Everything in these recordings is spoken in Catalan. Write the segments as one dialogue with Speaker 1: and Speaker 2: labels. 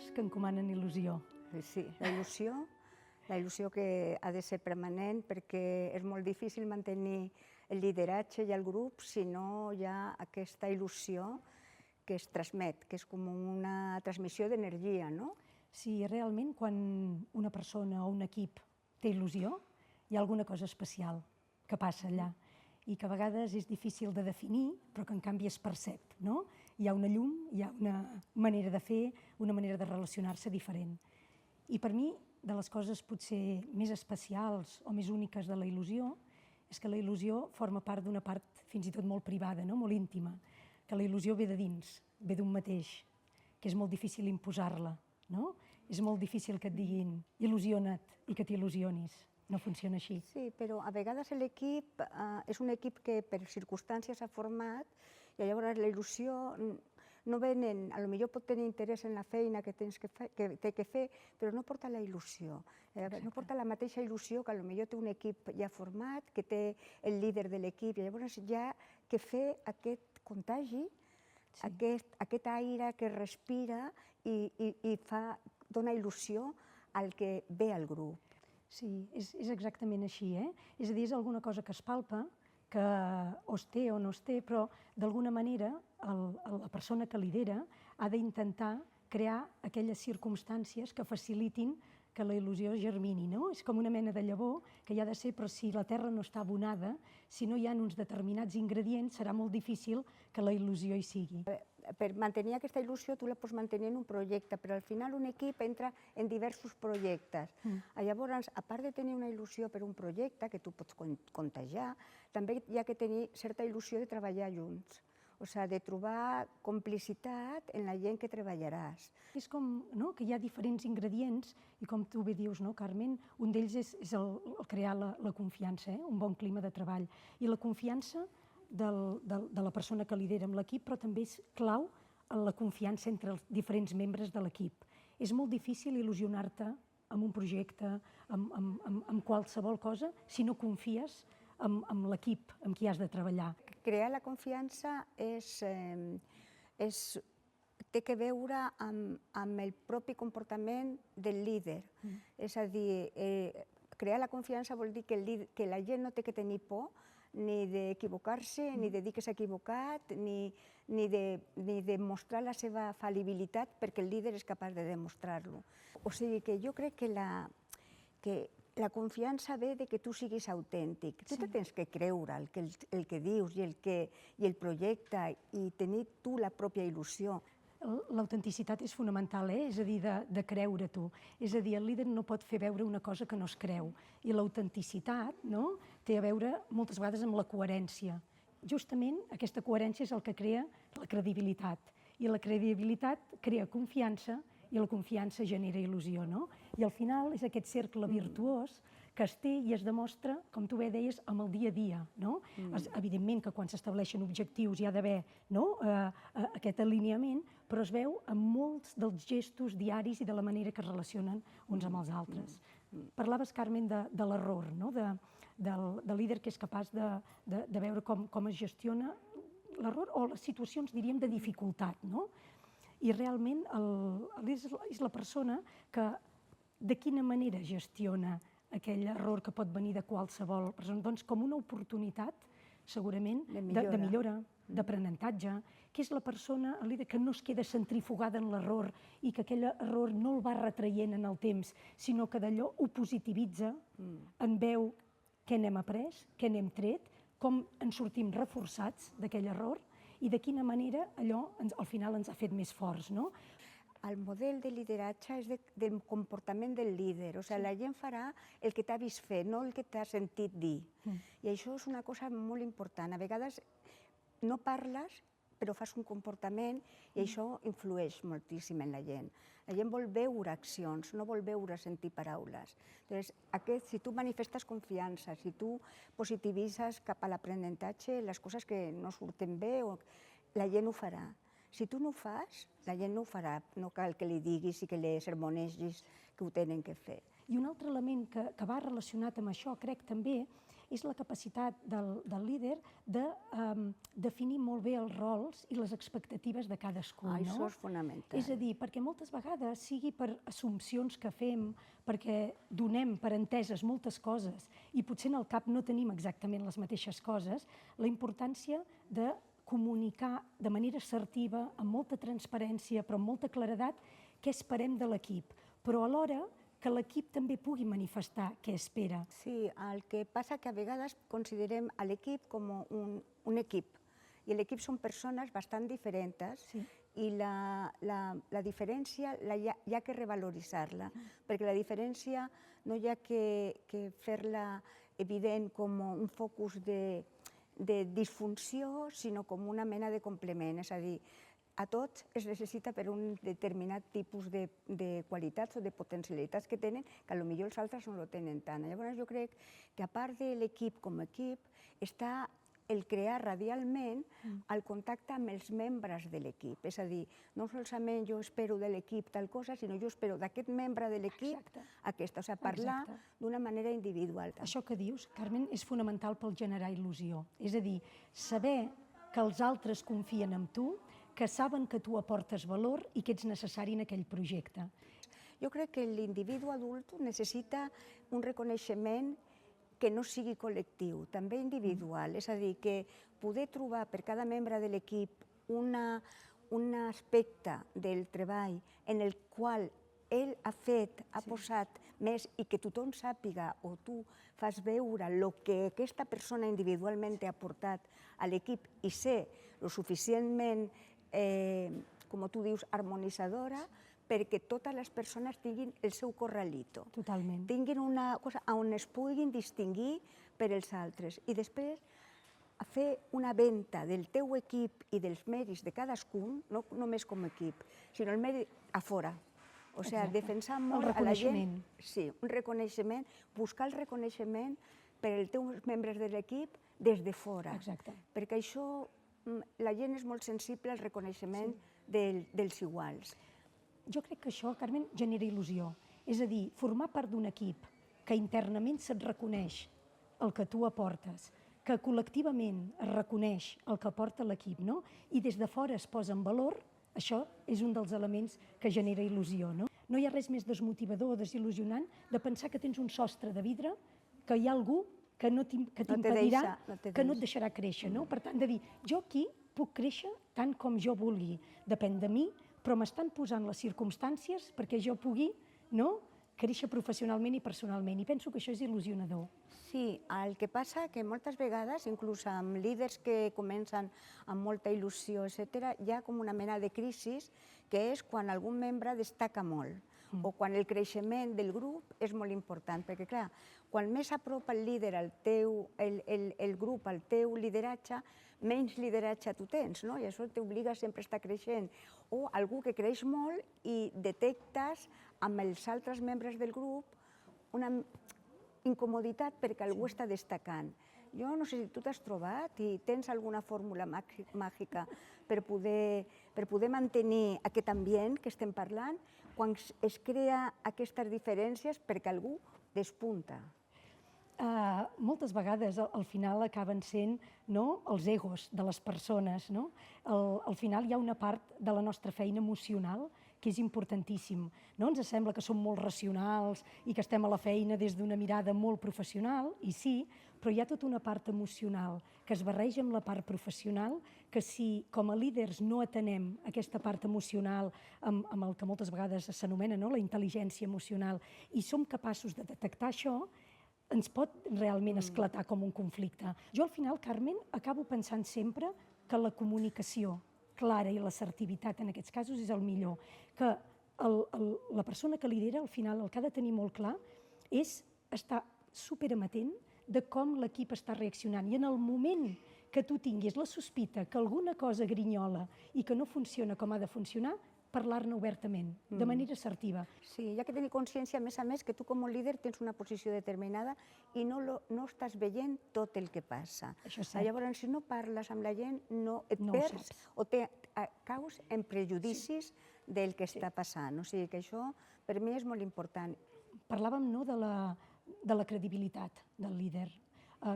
Speaker 1: paraules que encomanen il·lusió.
Speaker 2: Sí, la il·lusió que ha de ser permanent perquè és molt difícil mantenir el lideratge i el grup si no hi ha aquesta il·lusió que es transmet, que és com una transmissió d'energia, no?
Speaker 1: Sí, realment quan una persona o un equip té il·lusió, hi ha alguna cosa especial que passa allà i que a vegades és difícil de definir, però que en canvi es percep, no? Hi ha una llum, hi ha una manera de fer, una manera de relacionar-se diferent. I per mi, de les coses potser més especials o més úniques de la il·lusió, és que la il·lusió forma part d'una part fins i tot molt privada, no? Molt íntima, que la il·lusió ve de dins, ve d'un mateix, que és molt difícil imposar-la, no? És molt difícil que et diguin il·lusiona't i que t'il·lusionis. No funciona així.
Speaker 2: Sí, però a vegades l'equip és un equip que per circumstàncies s'ha format i llavors la il·lusió no venen, potser pot tenir interès en la feina que té que fer, però no porta la il·lusió. No porta la mateixa il·lusió que potser té un equip ja format, que té el líder de l'equip, i llavors hi ha que fer aquest contagi, aquest aire que respira i dona il·lusió al que ve al grup.
Speaker 1: Sí, és exactament així, És a dir, és alguna cosa que es palpa, que o es té o no es té, però d'alguna manera la persona que lidera ha d'intentar crear aquelles circumstàncies que facilitin que la il·lusió germini, no? És com una mena de llavor que hi ha de ser, però si la terra no està abonada, si no hi ha uns determinats ingredients, serà molt difícil que la il·lusió hi sigui.
Speaker 2: Per mantenir aquesta il·lusió tu la pots mantenir en un projecte, però al final un equip entra en diversos projectes. Llavors, a part de tenir una il·lusió per un projecte que tu pots contagiar, també hi ha que tenir certa il·lusió de treballar junts. O sigui, de trobar complicitat en la gent que treballaràs.
Speaker 1: És com que hi ha diferents ingredients i com tu bé dius, Carmen, un d'ells és el crear la confiança, un bon clima de treball. I la confiança de la persona que lidera amb l'equip, però també és clau la confiança entre els diferents membres de l'equip. És molt difícil il·lusionar-te amb un projecte, amb qualsevol cosa, si no confies amb l'equip amb qui has de treballar.
Speaker 2: Crear la confiança té que veure amb el propi comportament del líder. És a dir, crear la confiança vol dir que la gent no té que tenir por ni d'equivocar-se, ni de dir que s'ha equivocat, ni de mostrar la seva fal·libilitat perquè el líder és capaç de demostrar-lo. O sigui que jo crec que la confiança ve de que tu siguis autèntic. Tu te tens que creure el que dius i el projecte i tenir tu la pròpia il·lusió.
Speaker 1: L'autenticitat és fonamental, és a dir, de creure tu. És a dir, el líder no pot fer veure una cosa que no es creu. I l'autenticitat té a veure moltes vegades amb la coherència. Justament aquesta coherència és el que crea la credibilitat. I la credibilitat crea confiança i la confiança genera il·lusió, I al final és aquest cercle virtuós que es té i es demostra, com tu bé deies, amb el dia a dia, Evidentment que quan s'estableixen objectius hi ha d'haver aquest alineament, però es veu en molts dels gestos diaris i de la manera que es relacionen uns amb els altres. Parlaves, Carmen, de l'error, del líder que és capaç de veure com es gestiona l'error o les situacions, diríem, de dificultat, I realment és la persona que de quina manera gestiona aquell error que pot venir de qualsevol persona, doncs com una oportunitat, segurament, de millora, d'aprenentatge, que és la persona, el líder, que no es queda centrifugada en l'error i que aquell error no el va retraient en el temps, sinó que d'allò ho positivitza, en veu què n'hem après, què n'hem tret, com ens sortim reforçats d'aquell error i de quina manera allò al final ens ha fet més forts,
Speaker 2: El model de lideratge és del comportament del líder, o sigui, la gent farà el que t'ha vist fer, no el que t'ha sentit dir. I això és una cosa molt important. A vegades no parles, però fas un comportament i això influeix moltíssim en la gent. La gent vol veure accions, no vol veure sentir paraules. Llavors, si tu manifestes confiança, si tu positivitzes cap a l'aprenentatge, les coses que no surten bé, la gent ho farà. Si tu no ho fas, la gent no ho farà, no cal que li diguis i que li sermonegis que ho tenen que fer.
Speaker 1: I un altre element que va relacionat amb això, crec també, és la capacitat del líder de definir molt bé els rols i les expectatives de cadascú.
Speaker 2: Això és fonamental.
Speaker 1: És a dir, perquè moltes vegades, sigui per assumpcions que fem, perquè donem per enteses moltes coses i potser en el cap no tenim exactament les mateixes coses, la importància de comunicar de manera assertiva, amb molta transparència, però amb molta claredat, què esperem de l'equip, però alhora que l'equip també pugui manifestar què espera.
Speaker 2: Sí, el que passa que a vegades considerem a l'equip com un equip, i l'equip són persones bastant diferents, i la diferència hi ha que revaloritzar-la, perquè la diferència no hi ha que fer-la evident com un focus de disfunció, sinó com una mena de complement. És a dir, a tots es necessita per un determinat tipus de qualitats o de potencialitats que tenen, que potser els altres no ho tenen tant. Llavors jo crec que a part de l'equip com a equip, està el crear radialment el contacte amb els membres de l'equip. És a dir, no solament jo espero de l'equip tal cosa, sinó jo espero d'aquest membre de l'equip aquesta. O sigui, parlar d'una manera individual.
Speaker 1: Això que dius, Carmen, és fonamental pel generar il·lusió. És a dir, saber que els altres confien en tu, que saben que tu aportes valor i que ets necessari en aquell projecte.
Speaker 2: Jo crec que l'individu adult necessita un reconeixement que no sigui col·lectiu, també individual. És a dir, que poder trobar per cada membre de l'equip un aspecte del treball en el qual ell ha fet, ha posat més i que tothom sàpiga o tu fas veure el que aquesta persona individualment ha aportat a l'equip i ser lo suficientment, com tu dius, harmonitzadora, perquè totes les persones tinguin el seu corralito.
Speaker 1: Totalment.
Speaker 2: Tinguin una cosa on es puguin distingir per els altres. I després fer una venda del teu equip i dels mèrits de cadascun, no només com a equip, sinó el mèrit a fora. O sigui, defensar molt a la gent. Sí, un reconeixement, buscar el reconeixement per als teus membres de l'equip des de fora.
Speaker 1: Exacte.
Speaker 2: Perquè això, la gent és molt sensible al reconeixement dels iguals.
Speaker 1: Jo crec que això, Carmen, genera il·lusió. És a dir, formar part d'un equip que internament se't reconeix el que tu aportes, que col·lectivament es reconeix el que aporta l'equip, no? I des de fora es posa en valor, això és un dels elements que genera il·lusió, no? No hi ha res més desmotivador o desil·lusionant de pensar que tens un sostre de vidre, que hi ha algú que t'impedirà, que no et deixarà créixer, no? Per tant, de dir, jo aquí puc créixer tant com jo vulgui, depèn de mi, però m'estan posant les circumstàncies perquè jo pugui créixer professionalment i personalment. I penso que això és il·lusionador.
Speaker 2: Sí, el que passa que moltes vegades, inclús amb líders que comencen amb molta il·lusió, etc., hi ha com una mena de crisi, que és quan algun membre destaca molt, o quan el creixement del grup és molt important, perquè, clar, quan més s'apropa el líder el grup al teu lideratge, menys lideratge tu tens, no? I això t'obliga sempre a estar creixent. O algú que creix molt i detectes amb els altres membres del grup una incomoditat perquè algú està destacant. Jo no sé si tu t'has trobat i tens alguna fórmula màgica per poder mantenir aquest ambient que estem parlant quan es crea aquestes diferències perquè algú despunta.
Speaker 1: Moltes vegades al final acaben sent els egos de les persones. Al final hi ha una part de la nostra feina emocional que és importantíssim. Ens sembla que som molt racionals i que estem a la feina des d'una mirada molt professional, i sí, però hi ha tota una part emocional que es barreja amb la part professional, que si com a líders no atenem aquesta part emocional amb el que moltes vegades s'anomena la intel·ligència emocional i som capaços de detectar això, ens pot realment esclatar com un conflicte. Jo al final, Carmen, acabo pensant sempre que la comunicació clara i l'assertivitat en aquests casos és el millor, que la persona que lidera al final el que ha de tenir molt clar és estar superamatent de com l'equip està reaccionant i en el moment que tu tinguis la sospita que alguna cosa grinyola i que no funciona com ha de funcionar, parlar-ne obertament, de manera assertiva.
Speaker 2: Sí, hi ha que tenir consciència, a més, que tu com a líder tens una posició determinada i no estàs veient tot el que passa.
Speaker 1: Això és cert.
Speaker 2: Llavors, si no parles amb la gent, et perds o caus en prejudicis del que està passant. O sigui que això, per mi, és molt important.
Speaker 1: Parlàvem de la credibilitat del líder.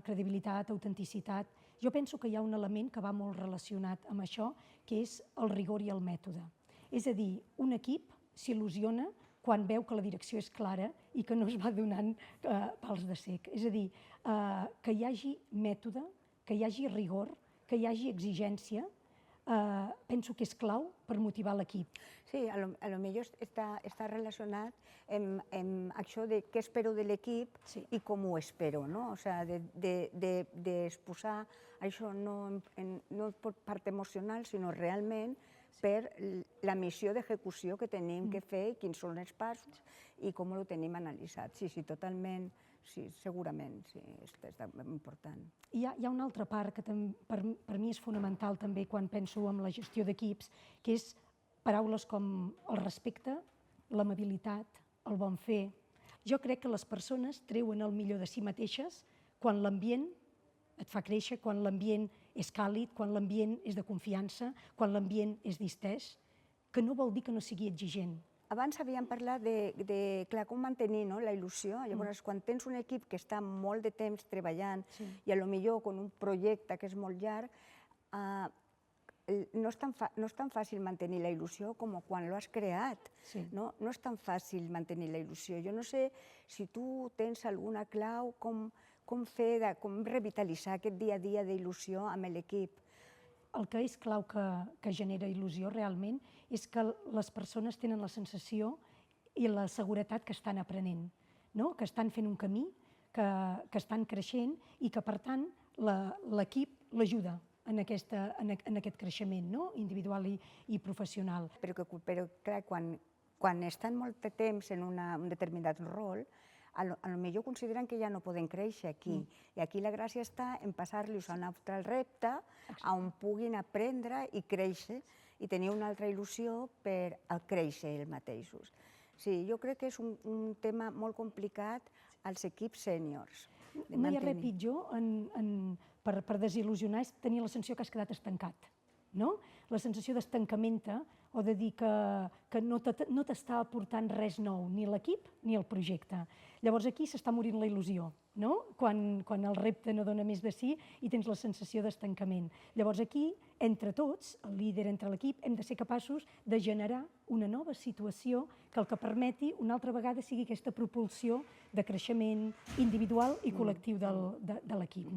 Speaker 1: credibilitat, autenticitat. Jo penso que hi ha un element que va molt relacionat amb això, que és el rigor i el mètode. És a dir, un equip s'il·lusiona quan veu que la direcció és clara i que no es va donant pals de cec. És a dir, que hi hagi mètode, que hi hagi rigor, que hi hagi exigència, penso que és clau per motivar l'equip.
Speaker 2: Sí, a lo millor està relacionat amb això de què espero de l'equip i com ho espero, no? O sigui, d'exposar això no per part emocional, sinó realment per la missió d'execució que tenim que fer, quins són els passos i com ho tenim analitzat. Sí, sí, totalment, sí, segurament, sí, és important.
Speaker 1: Hi ha una altra part que per mi és fonamental també quan penso en la gestió d'equips, que és paraules com el respecte, l'amabilitat, el bon fer. Jo crec que les persones treuen el millor de si mateixes quan l'ambient et fa créixer, quan l'ambient és càlid, quan l'ambient és de confiança, quan l'ambient és distès, que no vol dir que no sigui exigent.
Speaker 2: Abans havíem parlat de com mantenir la il·lusió. Llavors, quan tens un equip que està molt de temps treballant i potser con un projecte que és molt llarg, no és tan fàcil mantenir la il·lusió com quan l'has creat. No és tan fàcil mantenir la il·lusió. Jo no sé si tu tens alguna clau com revitalitzar aquest dia a dia d'il·lusió amb l'equip.
Speaker 1: El que és clau que genera il·lusió realment és que les persones tenen la sensació i la seguretat que estan aprenent, que estan fent un camí, que estan creixent i que, per tant, l'equip l'ajuda en aquest creixement individual i professional.
Speaker 2: Però clar, quan estan molt de temps en un determinat rol, potser consideren que ja no poden créixer aquí. I aquí la gràcia està en passar-los a un altre repte on puguin aprendre i créixer i tenir una altra il·lusió per créixer ells mateixos. Sí, jo crec que és un tema molt complicat als equips sèniors.
Speaker 1: No hi ha res pitjor per desil·lusionar és tenir la sensació que has quedat estancat. La sensació d'estancament o de dir que no t'està aportant res nou, ni l'equip ni el projecte. Llavors aquí s'està morint la il·lusió, quan el repte no dona més de si i tens la sensació d'estancament. Llavors aquí, entre tots, el líder, entre l'equip, hem de ser capaços de generar una nova situació que el que permeti una altra vegada sigui aquesta propulsió de creixement individual i col·lectiu de l'equip.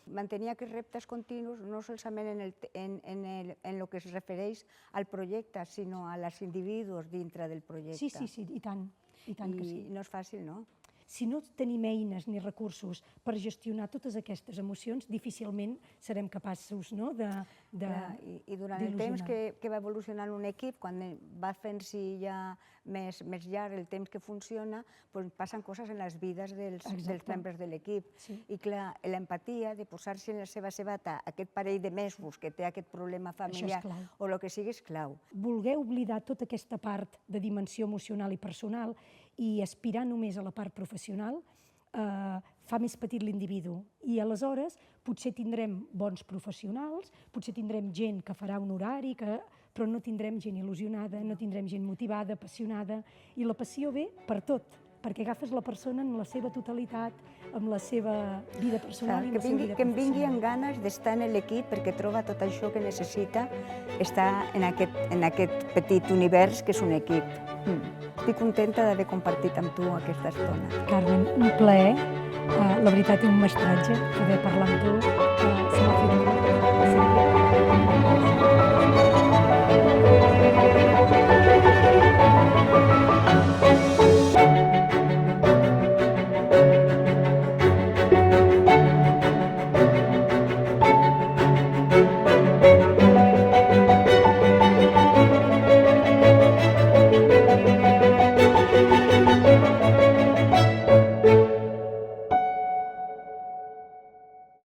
Speaker 2: Mantenir aquests reptes continus no solament en el que es refereix al projecte, sinó als individus dintre del projecte.
Speaker 1: Sí, i tant que sí.
Speaker 2: I no és fàcil, no?
Speaker 1: Si no tenim eines ni recursos per gestionar totes aquestes emocions, difícilment serem capaços d'il·lusionar.
Speaker 2: I durant el temps que va evolucionant un equip, quan va fent-se ja més llarg el temps que funciona, passen coses en les vides dels membres de l'equip. I clar, l'empatia de posar-se en la seva sabata aquest parell de mesos que té aquest problema familiar o el que sigui és clau.
Speaker 1: Voler oblidar tota aquesta part de dimensió emocional i personal i aspirar només a la part professional fa més petit l'individu. I aleshores potser tindrem bons professionals, potser tindrem gent que farà un horari, però no tindrem gent il·lusionada, no tindrem gent motivada, apassionada. I la passió ve per tot, perquè agafes la persona en la seva totalitat, amb la seva vida personal i la seva vida professional.
Speaker 2: Que em vingui amb ganes d'estar en l'equip perquè troba tot això que necessita estar en aquest petit univers que és un equip. Estic contenta d'haver compartit amb tu aquesta estona.
Speaker 1: Carmen, un plaer. La veritat, un mestratge poder parlar amb tu. Se m'ha fet molt bé.